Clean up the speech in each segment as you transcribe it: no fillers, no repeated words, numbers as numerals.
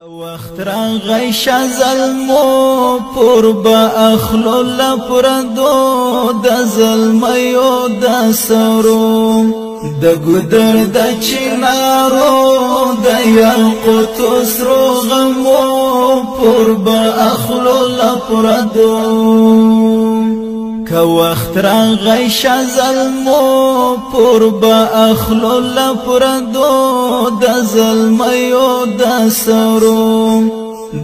وقت راغی ظلمو پر با اخلو لپردو د ظلمیو د سرو د ګدر د چنارو د یاقوت سرو غمو پر با اخلو لپردو که وقت راغی ظلمو پر با اخلو لپردو د ظلمیو د سرو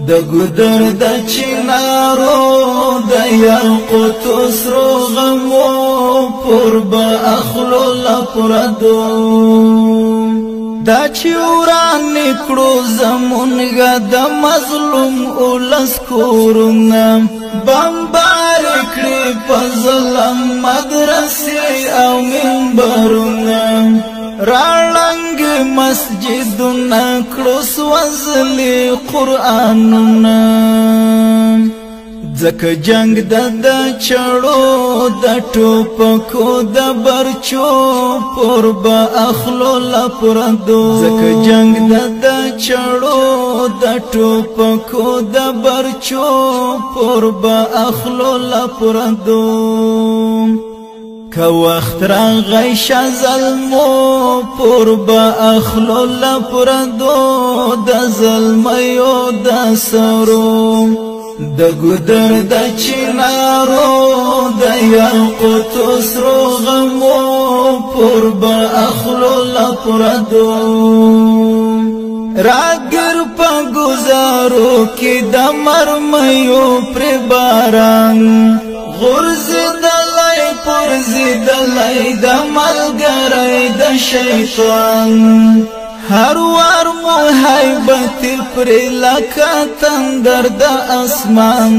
د ګدر د چنارو د یاقوت سرو غمو پر با اخلو لپردو دا چې وران نکړو زمونږه د مظلوم اولس کورونه بمبار کړي په ظلم مدرسې او منبرونه راړنګ مسجدونه کړو سوځلي قرآنونه ځکه جنگ د چړو د ټوپکو د برچو پر با اخلو لپردو ځکه جنگ د چړو د ټوپکو د برچو پر با اخلو لپردو که وقت راغی ظلمو پر با اخلو لپردو د ظلمیو د سرو د ګدر د چنارو د یاقوت سرو غمو پر با اخلو لپردو راګر په گزارو کې د مرمیو پر باران غرزدلای پرزدلای د ملګری د شیطان هر وار محبت پر لکه تندر د اسمان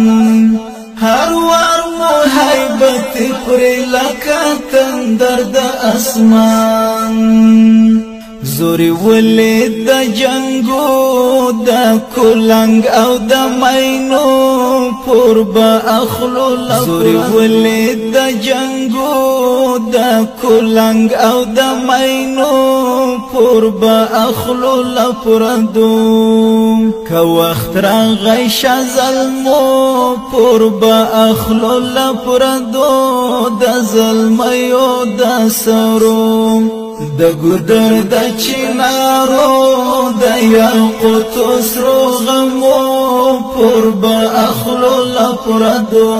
هر وار محبت پر لکه تندر د اسمان زوري ولید د جنگو د کولنګ او د مینو پر با اخلو زوري ولید د جنگو د کولنګ او د مینو پر با اخلو لپردو که وقت راغی ظلمو پر با اخلو لپردو د ظلمیو د سرو د ګدر د چنارو د یاقوت سرو غمو پر با اخلو لپردو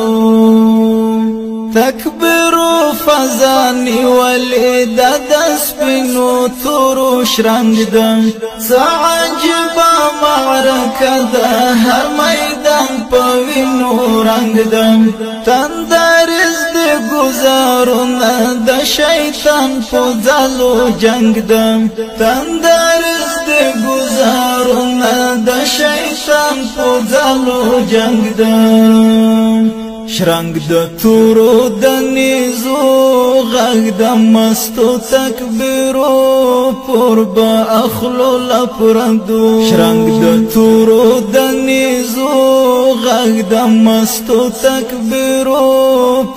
تکبیر و فزانی ولید د سپینو تورو شرنګدم عجبه معرکه د هر میدان په وینو رنګدم تندرز د گزارونه د شیطان په ځالو جنګدم تندرز د گزارونه د شیطان په ځالو جنګدم شرنګ د تورو د نیزو غږ د مستو تکبیرو پر با اخلو لپردو شرنګ د تورو د نیزو غږ د مستو تکبیرو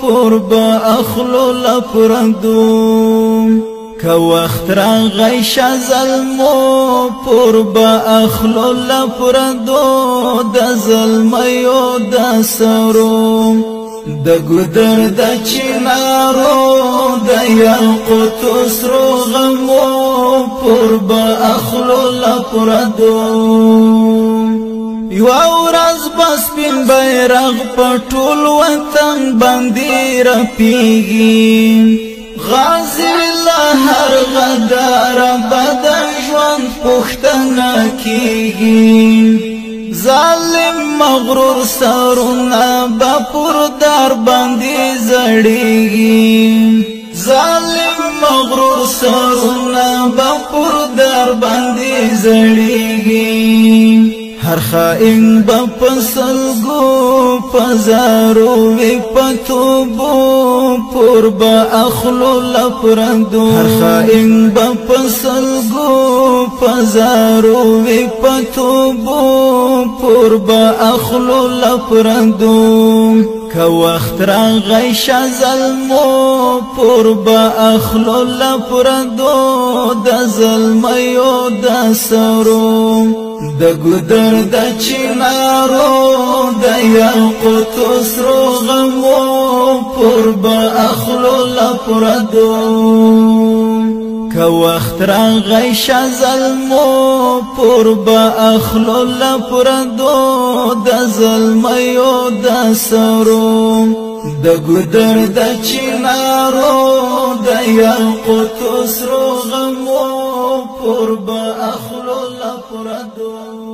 پر با اخلو لپردو که وقت راغی ظلمو پر با اخلو لپردو د ظلمیو د سرو د ګدر د چنارو د یاقوت سرو غمو پر با اخلو لپردو یو ورځ بس سپین بیرغ په ټول وطن باندې رپیږي غازی لهر غدار بد ژوند پښتنه کیږي ظالم مغرور سرونه به پر در باندې زړیږي ظالم مغرور سرونه به پر در باندې زړیږي هر خائن با پسلگو پزارو وی پتوبو پر با اخلو لپردو هر خائن با پسلگو پزارو وی پتوبو پر با اخلو لپردو که وقت راغی ظلمو پر با اخلو لپردو د ظلمیو د سرو د ګودر د چنارو د یاقوت سرو غمو پر به اخلو لپردو که وخت راغی ظلمو پر به اخلو لپردو د ظلمیو د سرو د ګودر د چنارو د یاقوت سرو غمو پر به اخلو لپردو